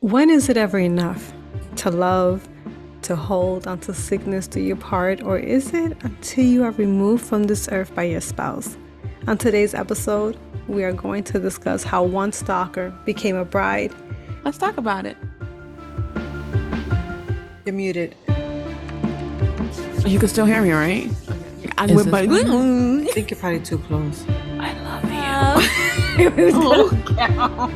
When is it ever enough to love, to hold onto sickness do you part, or is it until you are removed from this earth by your spouse? On today's episode, we are going to discuss how one stalker became a bride. Let's talk about it. You're muted. You can still hear me, right? I Is this by. I think you're probably too close. I love you. Oh, cow.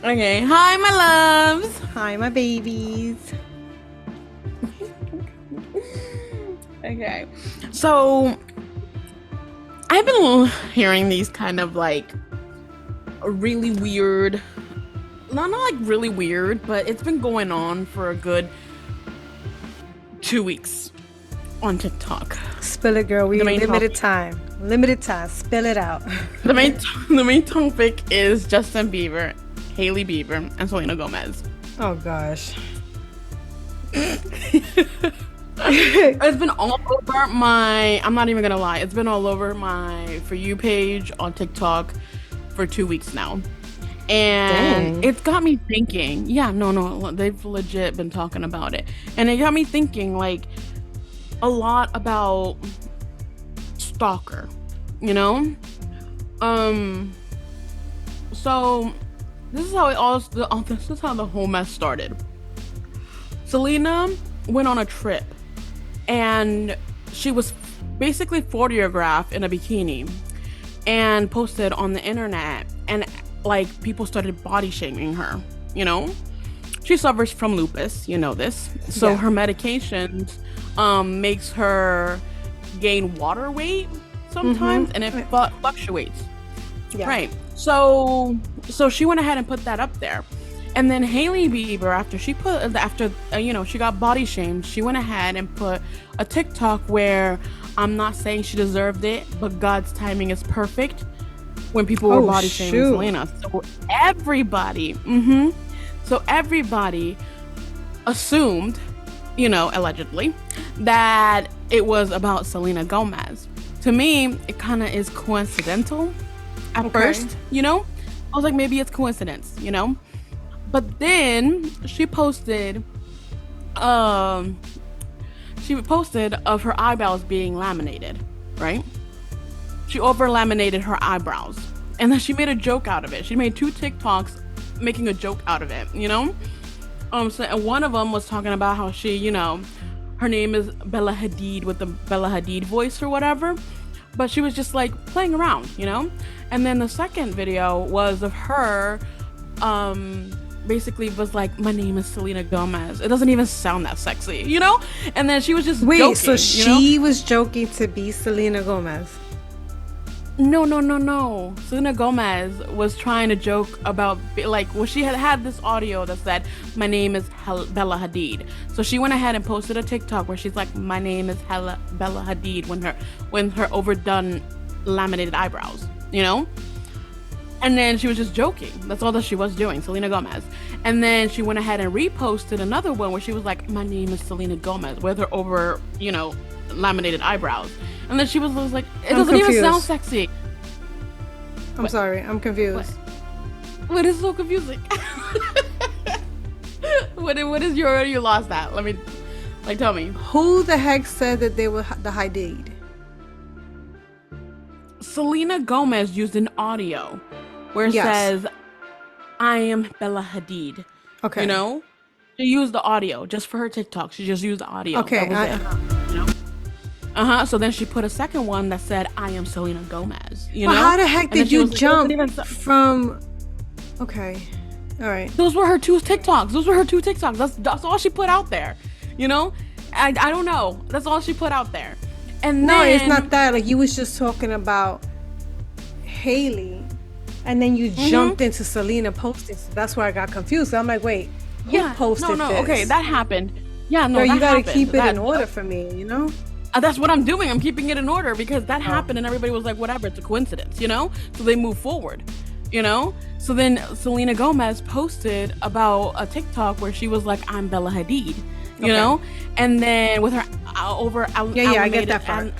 Okay. Hi, my loves. Hi, my babies. Okay. So I've been hearing these kind of like really weird, not like really weird, but it's been going on for a good 2 weeks on TikTok. Spill it, girl. We have limited time. Limited time. Spill it out. The main topic is Justin Bieber, Hailey Bieber, and Selena Gomez. Oh gosh. It's been all over my, I'm not even gonna lie, it's been all over my For You page on TikTok for 2 weeks now. And Dang. it's got me thinking, they've legit been talking about it. And it got me thinking like a lot about Stalker, you know? So this is how this is how the whole mess started. Selena went on a trip and she was basically photographed in a bikini and posted on the internet, and like people started body shaming her, you know? She suffers from lupus, you know this. So Yeah. her medications makes her gain water weight sometimes, and it fluctuates. Yeah. Right. So she went ahead and put that up there. And then Hailey Bieber, after she got body shamed, she went ahead and put a TikTok where, I'm not saying she deserved it, but God's timing is perfect, when people were body shaming Selena. So everybody assumed, allegedly, that it was about Selena Gomez. To me, it kind of is coincidental at first, I was like, maybe it's coincidence, But then she posted of her eyebrows being laminated, right? She over laminated her eyebrows, and then she made a joke out of it. She made 2 TikToks making a joke out of it, So, and one of them was talking about how she, her name is Bella Hadid with the Bella Hadid voice or whatever, but she was just like playing around, And then the second video was of her, basically was like, my name is Selena Gomez. It doesn't even sound that sexy, And then she was just joking, so she was joking to be Selena Gomez. No. Selena Gomez was trying to joke about, she had this audio that said, my name is Bella Hadid. So she went ahead and posted a TikTok where she's like, my name is Bella Hadid, when her overdone laminated eyebrows, And then she was just joking. That's all that she was doing, Selena Gomez. And then she went ahead and reposted another one where she was like, my name is Selena Gomez, with her over, laminated eyebrows. And then she was like, it doesn't even sound sexy. I'm sorry, I'm confused. What is so confusing? What is you lost that? Let me, tell me. Who the heck said that they were the Hadid? Selena Gomez used an audio where it says, I am Bella Hadid. Okay. She used the audio just for her TikTok. She just used the audio. Okay. That was it. So then she put a second one that said, I am Selena Gomez. Well, how the heck did you jump from... Okay. All right. Those were her 2 TikToks. That's all she put out there. I don't know. That's all she put out there. And no, then, it's not that. Like, you was just talking about Hailey, and then you jumped into Selena posting. So that's where I got confused. So I'm like, wait, who posted this? Okay, that happened. Yeah, no, girl, you gotta happened. keep it in order for me, That's what I'm doing. I'm keeping it in order because that happened, and everybody was like, whatever, it's a coincidence, So they move forward, you know? So then Selena Gomez posted about a TikTok where she was like, I'm Bella Hadid, you know? And then with her I get that part.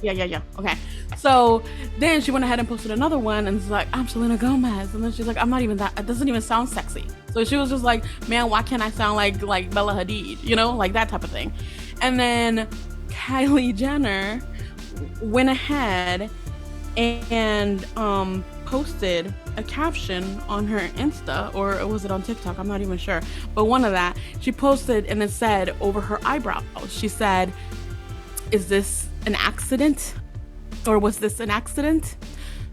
Yeah. Okay. So then she went ahead and posted another one and was like, I'm Selena Gomez. And then she's like, I'm not even that. It doesn't even sound sexy. So she was just like, man, why can't I sound like Bella Hadid? You know, like that type of thing. And then Kylie Jenner went ahead and posted a caption on her Insta, or was it on TikTok? I'm not even sure. But one of that, she posted and it said over her eyebrows, she said, is this an accident? Or was this an accident?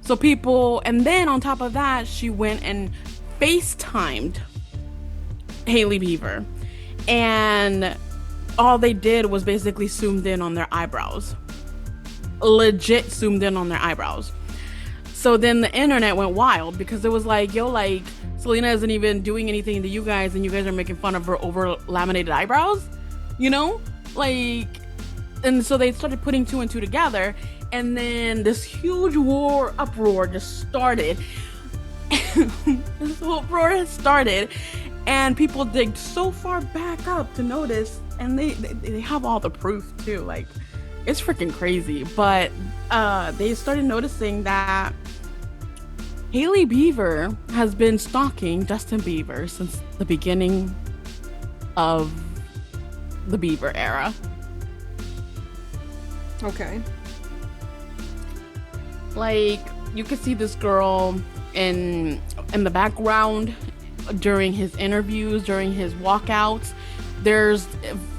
So people, and then on top of that, she went and FaceTimed Hailey Bieber. And all they did was basically zoomed in on their eyebrows. Legit zoomed in on their eyebrows. So then the internet went wild because it was like, yo, like, Selena isn't even doing anything to you guys and you guys are making fun of her over laminated eyebrows, you know? Like, and so they started putting two and two together, and then this huge uproar just started. This uproar started, and people digged so far back up to notice, and they have all the proof too. Like, it's freaking crazy. But they started noticing that Hailey Bieber has been stalking Justin Bieber since the beginning of the Bieber era. Okay. Like, you could see this girl in the background during his interviews, during his walkouts. There's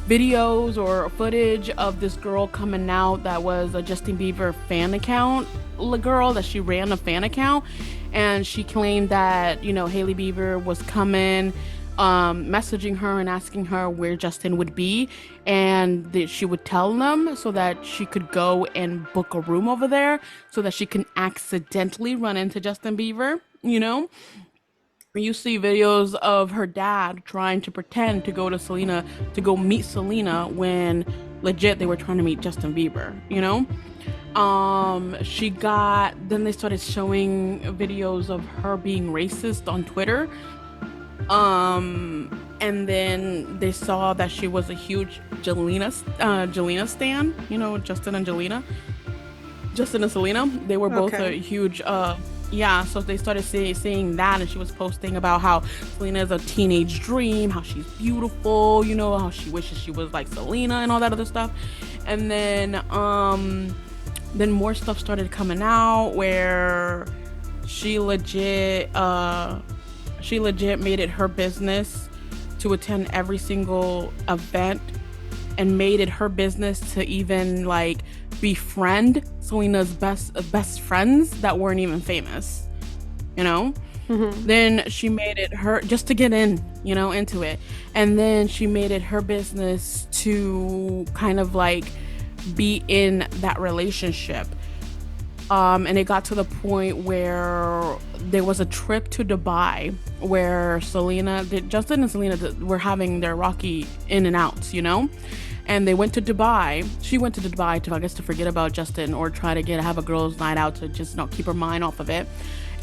videos or footage of this girl coming out that was a Justin Bieber fan account girl, that she ran a fan account, and she claimed that, you know, Hailey Bieber was coming, messaging her and asking her where Justin would be, and that she would tell them so that she could go and book a room over there so that she can accidentally run into Justin Bieber, you know? You see videos of her dad trying to pretend to go to Selena, to go meet Selena, when legit they were trying to meet Justin Bieber, you know? Then they started showing videos of her being racist on Twitter. And then they saw that she was a huge Jelena stan, you know, Justin and Selena. They were both a huge, so they started seeing that, and she was posting about how Selena is a teenage dream, how she's beautiful, you know, how she wishes she was like Selena and all that other stuff. And then more stuff started coming out where she legit made it her business to attend every single event, and made it her business to even like befriend Selena's best friends that weren't even famous, you know? Mm-hmm. Then she made it her, just to get in, you know, into it. And then she made it her business to kind of like be in that relationship. And it got to the point where there was a trip to Dubai where Justin and Selena were having their rocky in and outs, you know? And they went to Dubai. She went to Dubai to, I guess, to forget about Justin, or try to have a girls' night out to just not keep her mind off of it.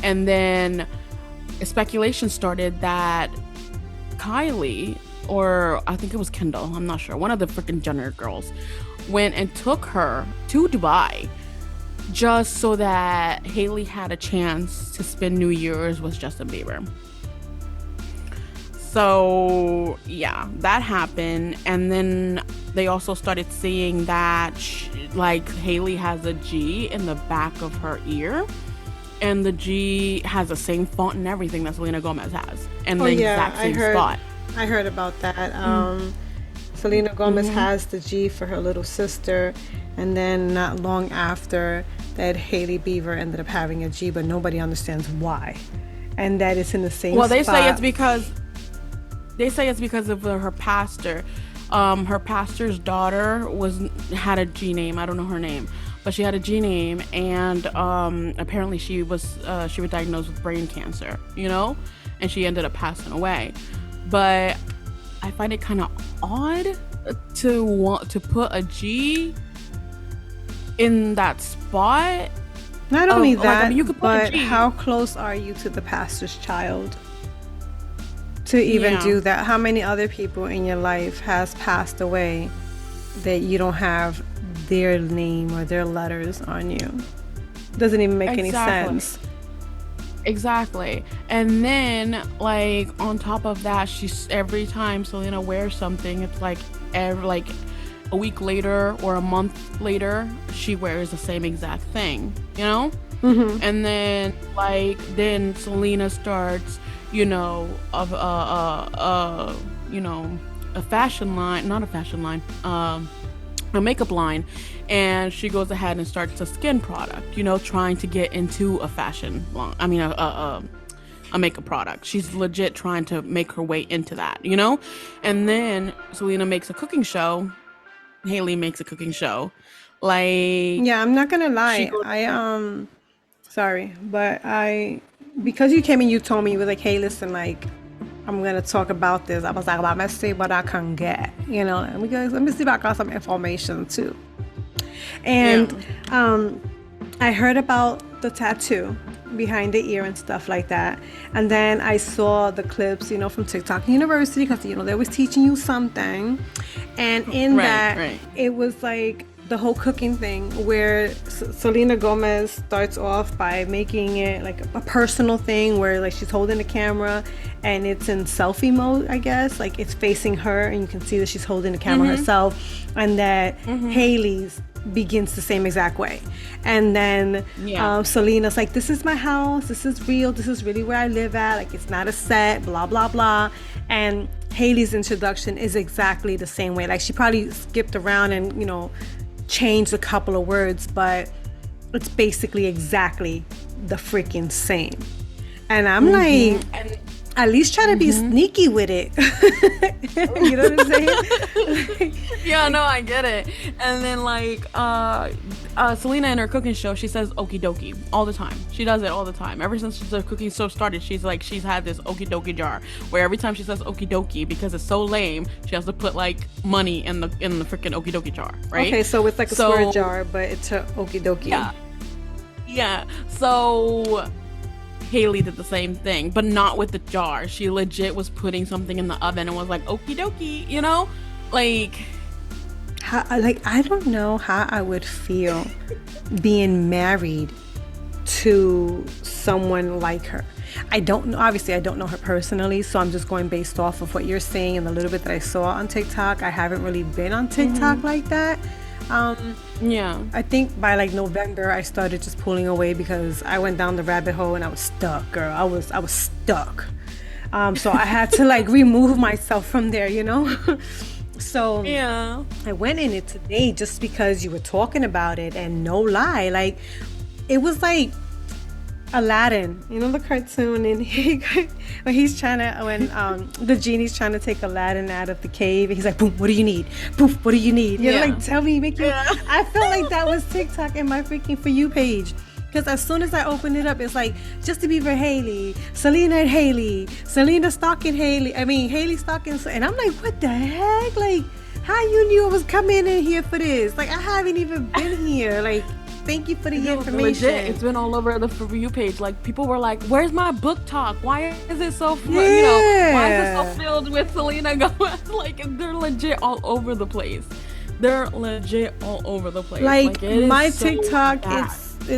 And then speculation started that Kylie, or I think it was Kendall, I'm not sure, one of the freaking Jenner girls, went and took her to Dubai just so that Hailey had a chance to spend New Year's with Justin Bieber. So yeah, that happened. And then they also started seeing that Hailey has a G in the back of her ear, and the G has the same font and everything that Selena Gomez has, and the exact same spot. I heard about that. Selena Gomez has the G for her little sister, and then not long after that, Hailey Bieber ended up having a G, but nobody understands why. And that it's in the same spot. Well, they say it's because of her pastor. Her pastor's daughter had a G name. I don't know her name, but she had a G name, and apparently she was diagnosed with brain cancer, you know, and she ended up passing away. But I find it kind of odd to want to put a G in that spot. Not only Like, I that, mean, you could put a but G. how close are you to the pastor's child to even do that? How many other people in your life has passed away that you don't have their name or their letters on you? Doesn't even make any sense. Exactly. And then, like, on top of that, she's every time Selena wears something, it's like like a week later or a month later, she wears the same exact thing, you know? And then, like, then Selena starts, you know, you know, a fashion line, not a fashion line, a makeup line, and she goes ahead and starts a skin product, you know, trying to get into a fashion line. I mean, a makeup product. She's legit trying to make her way into that, you know? And then Selena makes a cooking show. Haley makes a cooking show. Like, Yeah, I'm not gonna she lie. goes, Sorry, but because you came and you told me, you were like, hey, listen, like, I'm gonna talk about this. I was like, I'm gonna see what I can get, you know, because let me see if I got some information too. And I heard about the tattoo behind the ear and stuff like that. And then I saw the clips, you know, from TikTok University, because, you know, they was teaching you something. And in it was like the whole cooking thing where Selena Gomez starts off by making it like a personal thing where like she's holding the camera and it's in selfie mode, I guess, like it's facing her and you can see that she's holding the camera herself, and that Haley's begins the same exact way. And then Selena's like, this is my house, this is real, this is really where I live at, like it's not a set, blah blah blah. And Haley's introduction is exactly the same way. Like she probably skipped around and, you know, changed a couple of words, but it's basically exactly the freaking same. And I'm like, at least try to be sneaky with it. You know what I'm saying? Yeah, no, I get it. And then like Selena in her cooking show, she says okie dokie all the time. She does it all the time. Ever since the cooking show started, she's had this okie dokie jar where every time she says okie dokie, because it's so lame, she has to put like money in the freaking okie dokie jar, right? Okay, so it's like a square jar, but it's a okie dokie. Yeah. So Haley did the same thing, but not with the jar. She legit was putting something in the oven and was like, okie dokie, you know? Like, I don't know how I would feel being married to someone like her. I don't know. Obviously, I don't know her personally, so I'm just going based off of what you're saying and the little bit that I saw on TikTok. I haven't really been on TikTok like that. I think by like November I started just pulling away because I went down the rabbit hole and I was stuck, girl. I was stuck. So I had to like remove myself from there, you know. So I went in it today just because you were talking about it, and no lie, like it was like Aladdin, you know, the cartoon, and when the genie's trying to take Aladdin out of the cave, and he's like, boom, what do you need? Poof, what do you need? You know, like, tell me, make you. I felt like that was TikTok in my freaking For You page. Because as soon as I opened it up, it's like, Justin Bieber, Haley, Selena and Haley, Selena stalking Haley, Haley stalking, and I'm like, what the heck? Like, how you knew I was coming in here for this? Like, I haven't even been here. Like, thank you for the information. Legit, it's been all over the For You page. Like, people were like, where's my book talk? Why is it so, you know, why is it so filled with Selena Gomez? Like, they're legit all over the place. Like, my TikTok,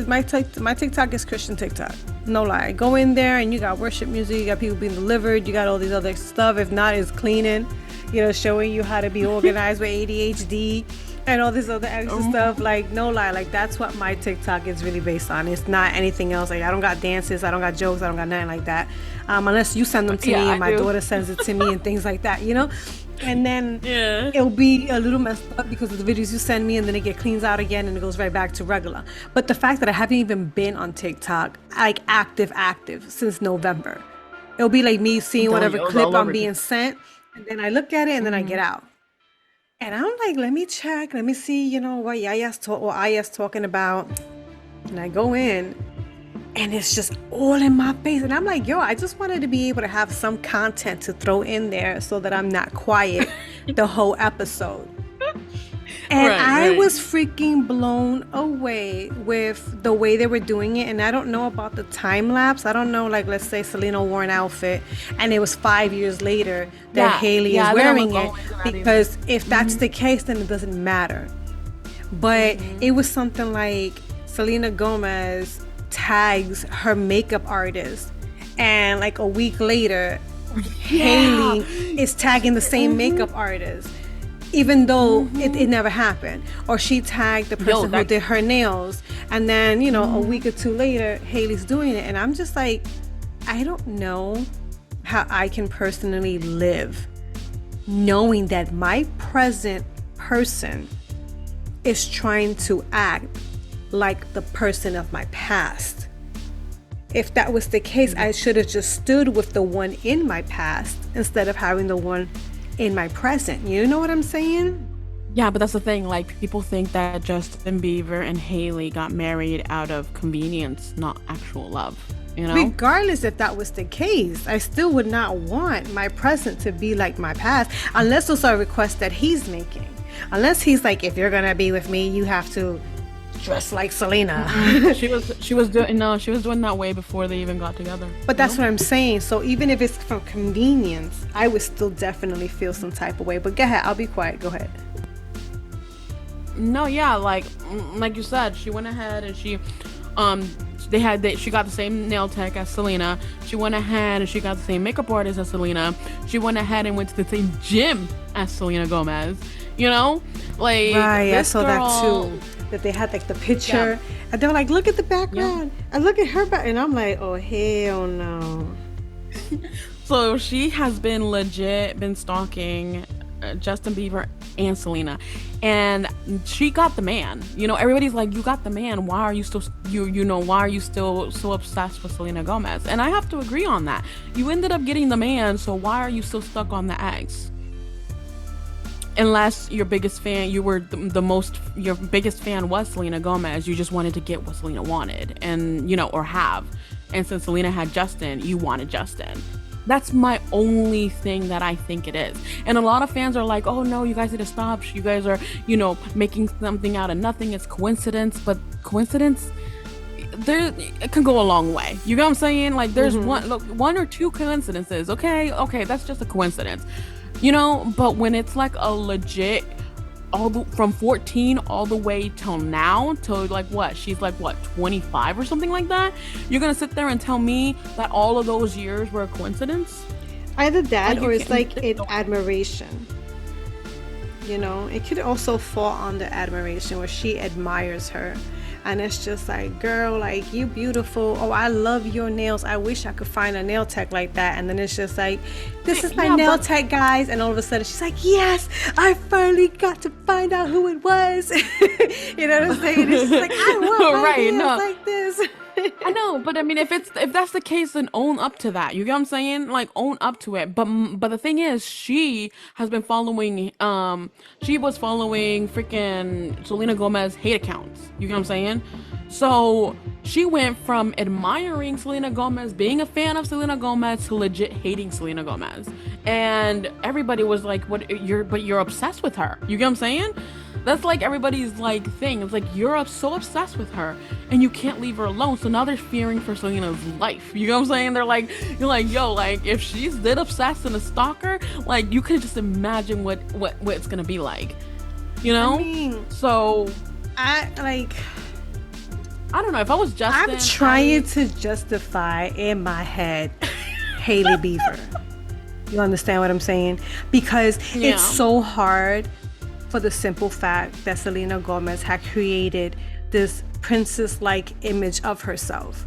my TikTok is Christian TikTok. No lie. Go in there and you got worship music, you got people being delivered, you got all these other stuff. If not, it's cleaning, you know, showing you how to be organized with ADHD and all this other extra stuff. Like, no lie, like that's what my TikTok is really based on. It's not anything else. Like, I don't got dances, I don't got jokes, I don't got nothing like that, unless you send them to me and my daughter sends it to me and things like that, you know. And then it'll be a little messed up because of the videos you send me, and then it get cleans out again and it goes right back to regular. But the fact that I haven't even been on TikTok like active since November, it'll be like me seeing whatever clip I'm being sent, and then I look at it and then I get out. And I'm like, let me check, let me see, you know, what Aya's talking about. And I go in and it's just all in my face. And I'm like, yo, I just wanted to be able to have some content to throw in there so that I'm not quiet the whole episode. And Right, I right. was freaking blown away with the way they were doing it. And I don't know about the time lapse. I don't know, like, let's say Selena wore an outfit and it was 5 years later that Yeah, Haley is yeah, I didn't wearing look it. all into that either. Because if that's the case, then it doesn't matter. But it was something like Selena Gomez tags her makeup artist. And like a week later, Yeah. Haley is tagging the same makeup artist, even though it never happened. Or she tagged the person who did her nails, and then a week or two later, Haley's doing it, and I'm just like, I don't know how I can personally live knowing that my present person is trying to act like the person of my past. If that was the case, I should have just stood with the one in my past instead of having the one in my present. You know what I'm saying? Yeah, but that's the thing. Like, people think that Justin Bieber and Haley got married out of convenience, not actual love. You know? Regardless if that was the case, I still would not want my present to be like my past, unless those are requests that he's making. Unless he's like, if you're gonna be with me, you have to dress like Selena. she was doing that way before they even got together. But that's what I'm saying. So even if it's from convenience, I would still definitely feel some type of way. But go ahead, I'll be quiet. Go ahead. No, yeah, like you said, she went ahead and she got the same nail tech as Selena. She went ahead and she got the same makeup artist as Selena. She went ahead and went to the same gym as Selena Gomez. You know, like, right? I this saw girl, that too. That they had like the picture, and they were like, "Look at the background," and look at her back, and I'm like, "Oh hell no!" So she has been stalking Justin Bieber and Selena, and she got the man. You know, everybody's like, "You got the man. Why are you still why are you still so obsessed with Selena Gomez?" And I have to agree on that. You ended up getting the man, so why are you still stuck on the ex? Unless your biggest fan, your biggest fan was Selena Gomez, you just wanted to get what Selena wanted, and or have. And since Selena had Justin, you wanted Justin. That's my only thing that I think it is. And a lot of fans are like, "Oh no, you guys need to stop. You guys are, making something out of nothing. It's coincidence." But coincidence, it can go a long way. You know what I'm saying? Like, there's one or two coincidences. Okay, that's just a coincidence. But when it's like a legit, from 14 all the way till now, till like what? She's like what, 25 or something like that? You're gonna sit there and tell me that all of those years were a coincidence? Either that, or it's like an admiration. It could also fall under admiration, where she admires her. And it's just like, girl, like, you beautiful. Oh, I love your nails. I wish I could find a nail tech like that. And then it's just like, this is my nail tech, guys. And all of a sudden she's like, yes, I finally got to find out who it was. You know what I'm saying? It's just like, I want my nails like this. I know, but I mean, if that's the case, then own up to that. You get what I'm saying? Like, own up to it. But the thing is, she has been following. She was following freaking Selena Gomez hate accounts. You get what I'm saying? So she went from admiring Selena Gomez, being a fan of Selena Gomez, to legit hating Selena Gomez. And everybody was like, "What? You're obsessed with her." You get what I'm saying? That's like everybody's like thing. It's like, you're so obsessed with her and you can't leave her alone. So now they're fearing for Selena's life. You know what I'm saying? You're like, yo, like, if she's that obsessed and a stalker, like, you can just imagine what it's gonna be like. I mean, so I don't know, if I was Justin, I'm trying to justify in my head Hailey Bieber. You understand what I'm saying? Because it's so hard, for the simple fact that Selena Gomez had created this princess-like image of herself.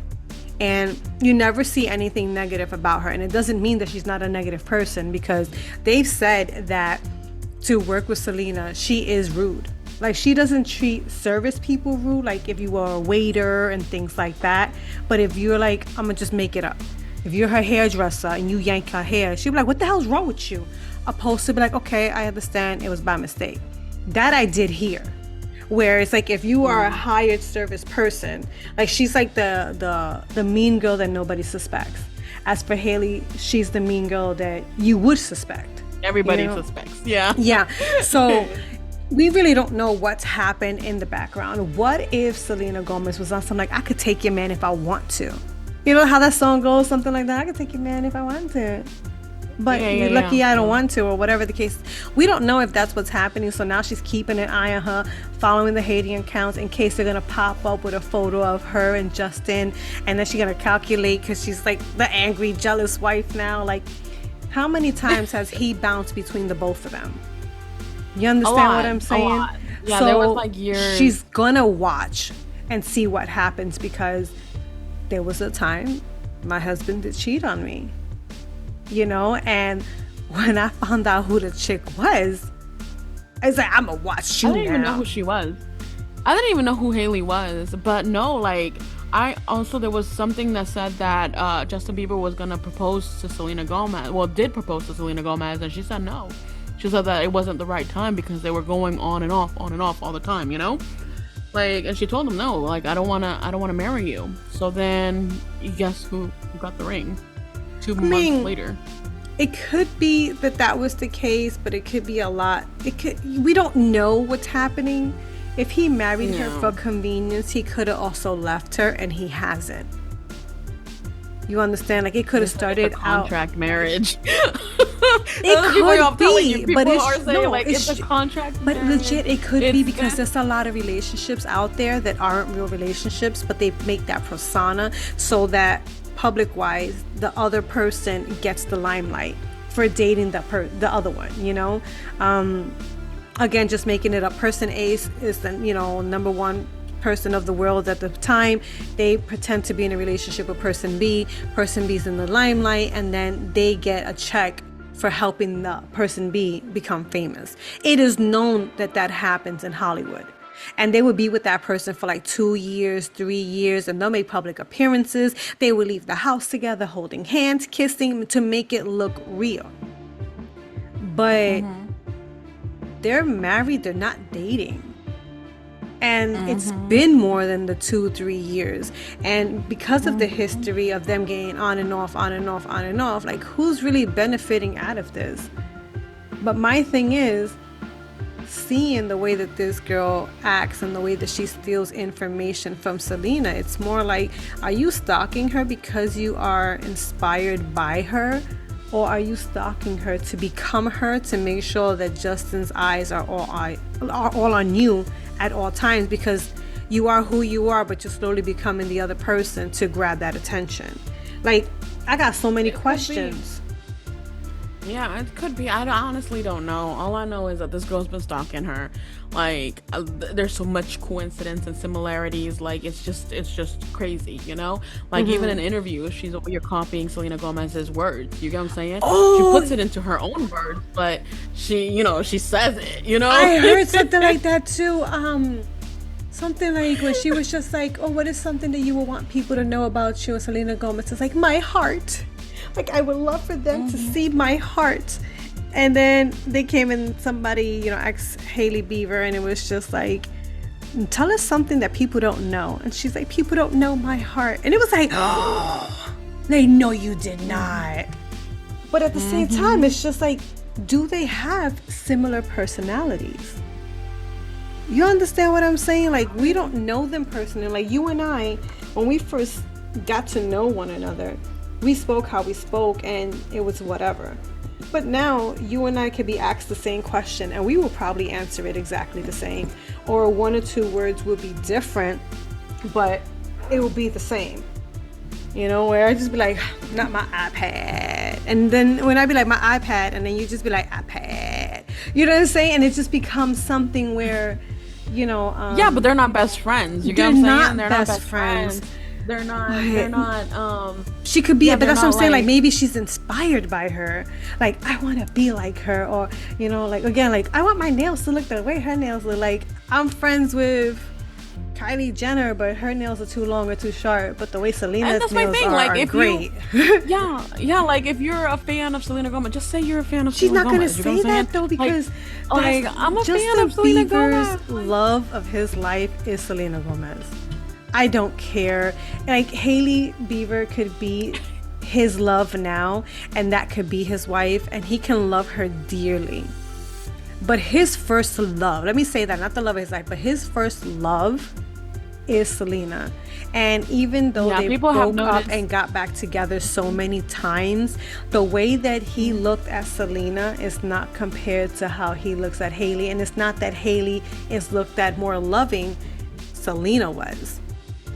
And you never see anything negative about her. And it doesn't mean that she's not a negative person, because they've said that to work with Selena, she is rude. Like, she doesn't treat service people rude, like if you were a waiter and things like that. But if you're like, I'm gonna just make it up. If you're her hairdresser and you yank her hair, she'll be like, what the hell's wrong with you? Opposed to be like, okay, I understand, it was by mistake. That I did here. Where it's like, if you are a hired service person, like, she's like the mean girl that nobody suspects. As for Hailey, she's the mean girl that you would suspect. Everybody suspects. Yeah. Yeah. So we really don't know what's happened in the background. What if Selena Gomez was on something like, I could take your man if I want to? You know how that song goes, something like that. I could take your man if I want to, but you're lucky I don't want to, or whatever the case. We don't know if that's what's happening. So now she's keeping an eye on her, following the hating accounts in case they're gonna pop up with a photo of her and Justin, and then she's gonna calculate because she's like the angry, jealous wife now. Like, how many times has he bounced between the both of them? You understand what I'm saying? A lot. Yeah, so there was like years. She's gonna watch and see what happens, because there was a time my husband did cheat on me, you know, and when I found out who the chick was, I was like, I'm gonna watch you now. I didn't even know who she was. I didn't even know who Haley was. But no, like, I also, there was something that said that Justin Bieber was gonna propose to Selena Gomez. Well, did propose to Selena Gomez, and she said no. She said that it wasn't the right time because they were going on and off all the time, you know? Like, and she told him no, like, I don't wanna marry you. So then, guess who got the ring? 2 months later. It could be that was the case, but it could be a lot. We don't know what's happening. If he married her for convenience, he could have also left her, and he hasn't. You understand? Like, it could have started out contract marriage. It could be, but it's a contract. But legit, it could be because there's a lot of relationships out there that aren't real relationships, but they make that persona so that public-wise, the other person gets the limelight for dating the other one. You know, again, just making it up. Person A is the number one person of the world at the time. They pretend to be in a relationship with person B. Person B's in the limelight, and then they get a check for helping the person B become famous. It is known that happens in Hollywood. And they would be with that person for like 2 years, 3 years, and they'll make public appearances. They would leave the house together, holding hands, kissing, to make it look real. But they're married, they're not dating. And it's been more than the 2-3 years. And because of the history of them getting on and off, like, who's really benefiting out of this? But my thing is, seeing the way that this girl acts and the way that she steals information from Selena, it's more like, are you stalking her because you are inspired by her? Or are you stalking her to become her, to make sure that Justin's eyes are all on you at all times, because you are who you are, but you're slowly becoming the other person to grab that attention? Like, I got so many questions. Yeah, it could be. I honestly don't know. All I know is that this girl's been stalking her. Like, there's so much coincidence and similarities. Like, it's just crazy, you know? Like, even in interviews, you're copying Selena Gomez's words. You get what I'm saying? Oh! She puts it into her own words, but she says it, you know? I heard something like that too. Something like when she was just like, oh, what is something that you would want people to know about you? And Selena Gomez is like, my heart. Like, I would love for them to see my heart. And then they came in, somebody, ex Hailey Bieber, and it was just like, tell us something that people don't know. And she's like, people don't know my heart. And it was like, oh, they know you did not. But at the same time, it's just like, do they have similar personalities? You understand what I'm saying? Like, we don't know them personally. Like, you and I, when we first got to know one another, we spoke how we spoke, and it was whatever. But now, you and I could be asked the same question, and we will probably answer it exactly the same. Or 1 or 2 words will be different, but it will be the same. Where I just be like, not my iPad. And then when I be like, my iPad, and then you just be like, iPad. You know what I'm saying? And it just becomes something where, yeah, but they're not best friends. You get what I'm saying? They're not best friends. They're not, she could be, but that's what I'm saying, like, maybe she's inspired by her. Like, I want to be like her, or, like, again, like, I want my nails to look the way her nails look. Like, I'm friends with Kylie Jenner, but her nails are too long or too short, but the way Selena's nails are great. Yeah, like, if you're a fan of Selena Gomez, just say you're a fan of Selena Gomez. She's not going to say that, though, because I'm a fan of Selena Gomez. Justin Bieber's love of his life is Selena Gomez. I don't care. Like, Hailey Bieber could be his love now, and that could be his wife, and he can love her dearly. But his first love, let me say that, not the love of his life, but his first love is Selena. And even though they broke up and got back together so many times, the way that he looked at Selena is not compared to how he looks at Hailey. And it's not that Hailey is looked at more loving. Selena was.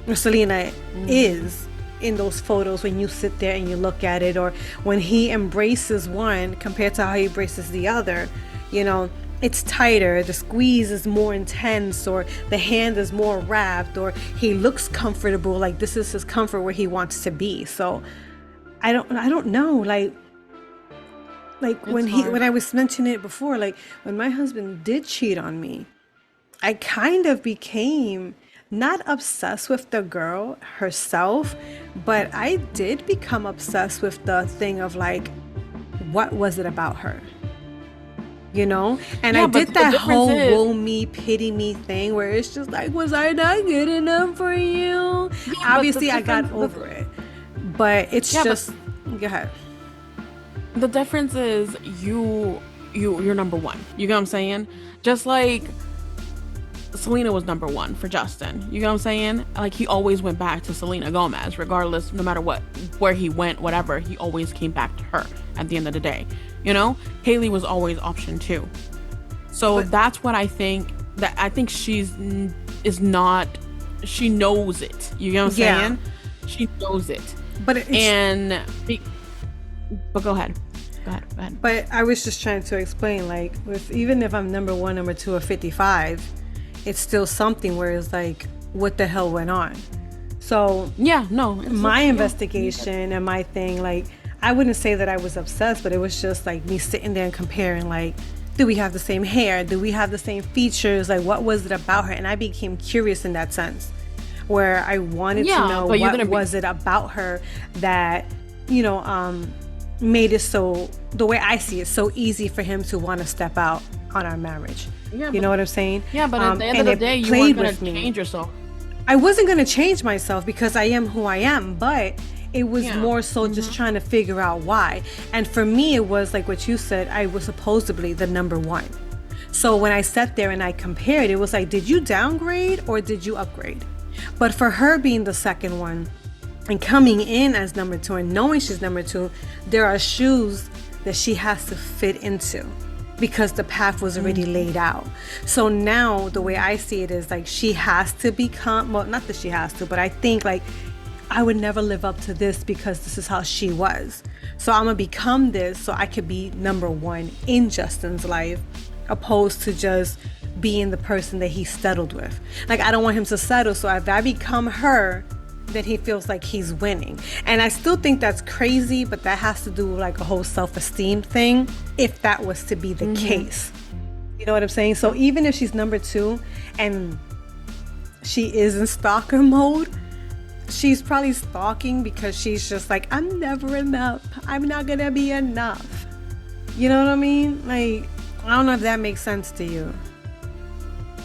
Or Selena is in those photos when you sit there and you look at it, or when he embraces one compared to how he embraces the other, you know, it's tighter, the squeeze is more intense, or the hand is more wrapped, or he looks comfortable, like this is his comfort where he wants to be. So I don't know, like when I was mentioning it before, like when my husband did cheat on me, I kind of became not obsessed with the girl herself, but I did become obsessed with the thing of like, what was it about her? You know? And I did that whole woe me, pity me thing where it's just like, was I not good enough for you? Yeah, obviously, I got over it. But it's just, go ahead. The difference is you're number one. You get what I'm saying? Just like Selena was number one for Justin. You know what I'm saying? Like, he always went back to Selena Gomez, regardless, no matter what, where he went, whatever, he always came back to her at the end of the day. You know, Hailey was always option two. So that's what I think. That I think she knows it. You know what I'm saying? She knows it. But go ahead. Go ahead. But I was just trying to explain, like, even if I'm number one, number two, or 55, it's still something where it's like, what the hell went on? So my investigation and my thing, like, I wouldn't say that I was obsessed, but it was just like me sitting there and comparing, like, do we have the same hair? Do we have the same features? Like, what was it about her? And I became curious in that sense, where I wanted to know what was it about her that, you know, made it so, the way I see it, so easy for him to want to step out on our marriage. You know what I'm saying? Yeah, but at the end of the day, you weren't going to change yourself. I wasn't going to change myself because I am who I am, but it was more so just trying to figure out why. And for me, it was like what you said, I was supposedly the number one. So when I sat there and I compared, it was like, did you downgrade or did you upgrade? But for her being the second one and coming in as number two and knowing she's number two, there are shoes that she has to fit into because the path was already laid out. So now the way I see it is like, she has to become, well, not that she has to, but I think like, I would never live up to this because this is how she was. So I'm gonna become this so I could be number one in Justin's life, opposed to just being the person that he settled with. Like, I don't want him to settle, so if I become her, then he feels like he's winning. And I still think that's crazy, but that has to do with like a whole self-esteem thing, if that was to be the case. You know what I'm saying? So even if she's number two and she is in stalker mode, she's probably stalking because she's just like, I'm never enough. I'm not gonna be enough. You know what I mean? Like, I don't know if that makes sense to you.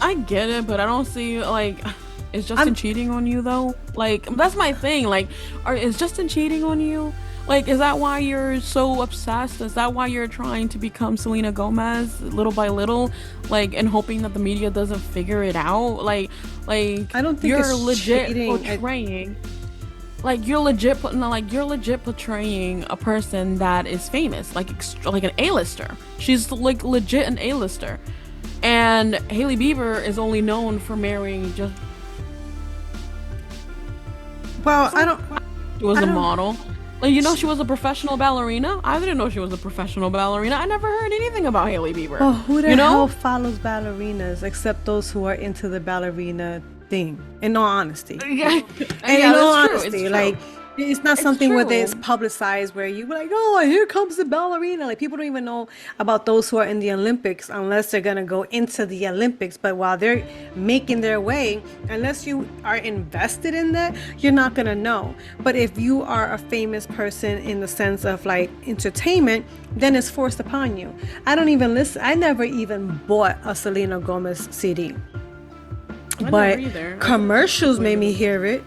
I get it, but I don't see, like, is Justin cheating on you though? Like, that's my thing. Like, is Justin cheating on you? Like, is that why you're so obsessed? Is that why you're trying to become Selena Gomez little by little? Like, and hoping that the media doesn't figure it out? Like I don't think you're legit cheating. Portraying. Like, you're legit portraying a person that is famous, like an A-lister. She's like legit an A-lister. And Hailey Bieber is only known for marrying just... Well, She was a model. Like, you know, she was a professional ballerina. I didn't know she was a professional ballerina. I never heard anything about Hailey Bieber. Oh, who the hell follows ballerinas except those who are into the ballerina thing? In all honesty, in all honesty, like, it's not something where it's publicized where you like, oh, here comes the ballerina. Like, people don't even know about those who are in the Olympics unless they're gonna go into the Olympics. But while they're making their way, unless you are invested in that, you're not gonna know. But if you are a famous person in the sense of like entertainment, then it's forced upon you. I don't even listen. I never even bought a Selena Gomez CD, but commercials made me hear it.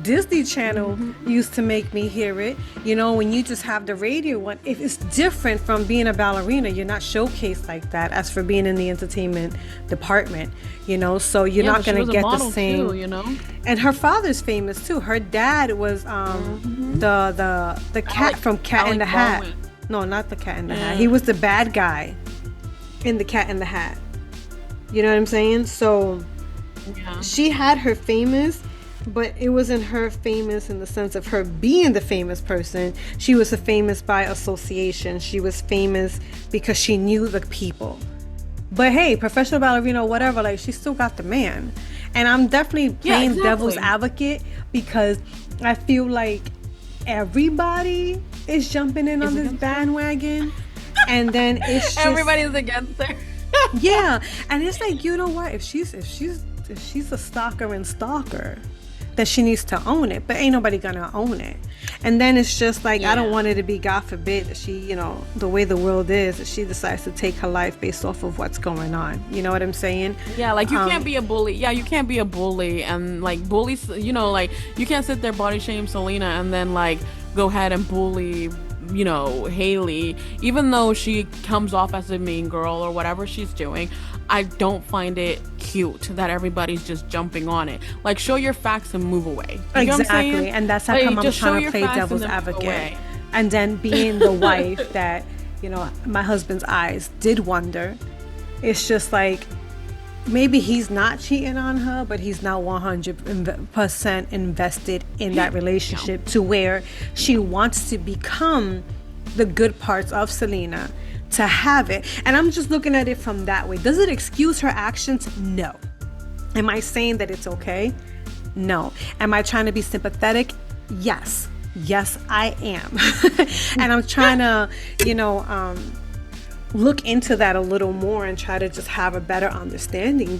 Disney Channel used to make me hear it. You know, when you just have the radio one, if it's different from being a ballerina, you're not showcased like that as for being in the entertainment department, you know, so you're not going to get the same, too, you know. And her father's famous too. Her dad was the cat from Cat in the Hat. Baldwin. No, not the Cat in the Hat. He was the bad guy in the Cat in the Hat. You know what I'm saying? So she had her famous, but it wasn't her famous in the sense of her being the famous person. She was a famous by association. She was famous because she knew the people. But hey, professional ballerina or whatever, like, she still got the man. And I'm definitely playing devil's advocate because I feel like everybody is jumping in on this bandwagon. And then it's just everybody's against her. Yeah. And it's like, you know what? If she's a stalker and stalker, that she needs to own it, but ain't nobody gonna own it. And then it's just like, I don't want it to be, God forbid, that she, you know, the way the world is, that she decides to take her life based off of what's going on. You know what I'm saying? Yeah, like, you can't be a bully. Yeah, you can't be a bully and, like, bullies, you know, like, you can't sit there body shame Selena and then, like, go ahead and bully, you know, Haley, even though she comes off as a mean girl or whatever she's doing. I don't find it cute that everybody's just jumping on it. Like, show your facts and move away. You exactly. And that's how come I'm trying to play devil's advocate. And then being the wife that, you know, my husband's eyes did wonder. It's just like, maybe he's not cheating on her, but he's not 100% invested in that relationship to where she wants to become the good parts of Selena, to have it. And I'm just looking at it from that way. Does it excuse her actions? No. Am I saying that it's okay? No. Am I trying to be sympathetic? Yes. Yes, I am. And I'm trying to, you know, look into that a little more and try to just have a better understanding.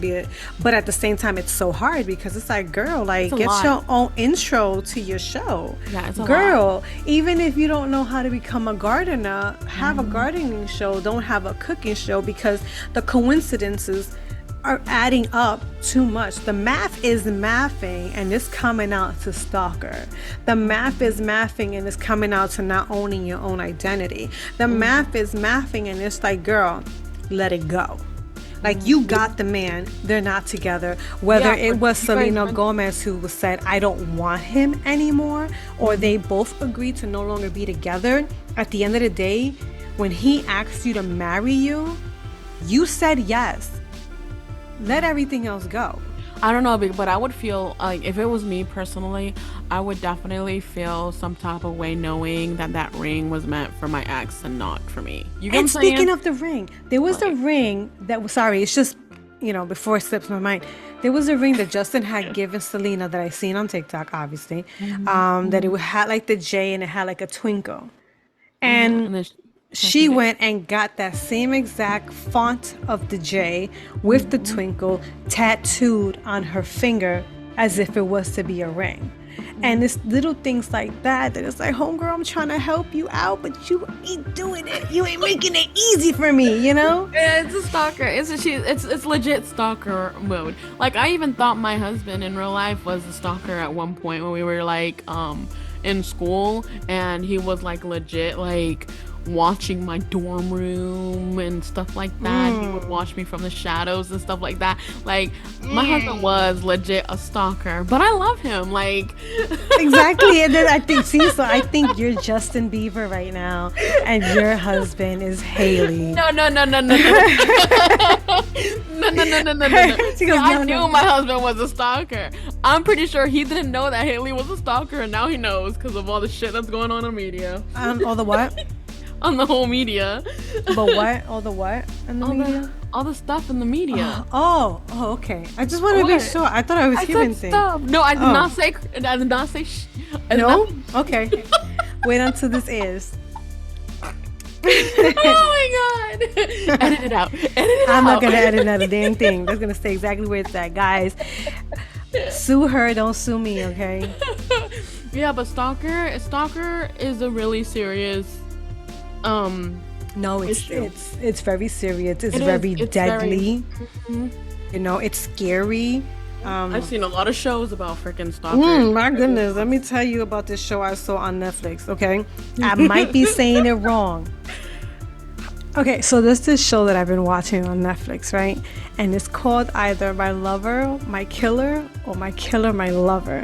But at the same time, it's so hard because it's like, girl, like, get your own intro to your show. Yeah, it's a girl, lot. Even if you don't know how to become a gardener, have a gardening show. Don't have a cooking show, because the coincidences are adding up too much. The math is mathing and it's coming out to stalker. The math is mathing and it's coming out to not owning your own identity. The math is mathing and it's like, girl, let it go. Like, you got the man, they're not together. Whether it was Selena Gomez who said, I don't want him anymore, or they both agreed to no longer be together, at the end of the day, when he asked you to marry you, you said yes. Let everything else go. I don't know, but I would feel like, if it was me personally, I would definitely feel some type of way knowing that that ring was meant for my ex and not for me. You get And what I'm saying? speaking of the ring, there was a ring that was, sorry, it's just, you know, before it slips my mind, there was a ring that Justin had given Selena that I seen on TikTok, obviously, that it had like the J and it had like a twinkle. And then she went and got that same exact font of the J with the twinkle tattooed on her finger as if it was to be a ring. And it's little things like that it's like, homegirl, I'm trying to help you out, but you ain't doing it. You ain't making it easy for me, you know? Yeah, it's a stalker. It's legit stalker mode. Like, I even thought my husband in real life was a stalker at one point when we were like in school, and he was like legit like watching my dorm room and stuff like that. He would watch me from the shadows and stuff like that. Like, my husband was legit a stalker, but I love him. Like, exactly. And then I think you're Justin Bieber right now, and your husband is Haley. No. No. I knew my husband was a stalker. I'm pretty sure he didn't know that Haley was a stalker, and now he knows because of all the shit that's going on in the media. All the what? On the whole media. But what? All the what in the media? All the stuff in the media. Oh, okay. I just want to be sure. I thought I was hearing things. No, I did not say. I did not say. No? Okay. Wait until this airs. Oh my god! Edit it out. I'm not gonna edit another damn thing. That's gonna stay exactly where it's at, guys. Sue her, don't sue me, okay? Yeah, but stalker is a really serious no, it's very serious. It's very deadly. You know, it's scary. I've seen a lot of shows about freaking stalkers. My goodness, let me tell you about this show I saw on Netflix, okay? I might be saying it wrong. Okay, so there's this show that I've been watching on Netflix, right? And it's called either My Lover, My Killer, or My Killer, My Lover.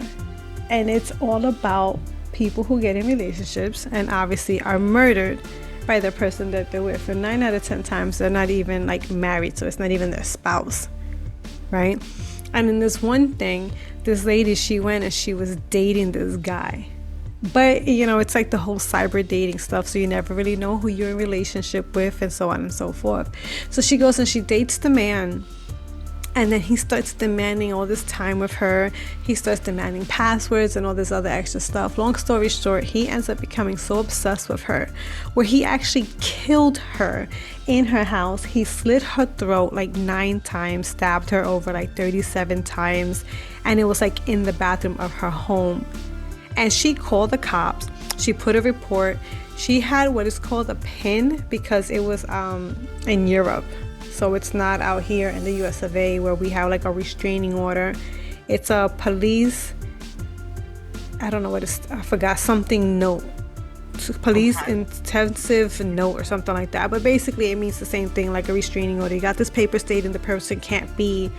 And it's all about people who get in relationships and obviously are murdered by the person that they're with. And 9 out of 10 times, they're not even like married, so it's not even their spouse, right? And in this one thing, this lady, she went and she was dating this guy. But, you know, it's like the whole cyber dating stuff. So you never really know who you're in relationship with and so on and so forth. So she goes and she dates the man. And then he starts demanding all this time with her. He starts demanding passwords and all this other extra stuff. Long story short, he ends up becoming so obsessed with her, where he actually killed her in her house. He slit her throat like 9 times, stabbed her over like 37 times. And it was like in the bathroom of her home. And she called the cops. She put a report. She had what is called a PIN because it was in Europe. So it's not out here in the US of A where we have like a restraining order. It's a police, I don't know what it's, I forgot, something note. Police intensive note or something like that. But basically it means the same thing like a restraining order. You got this paper stating the person can't be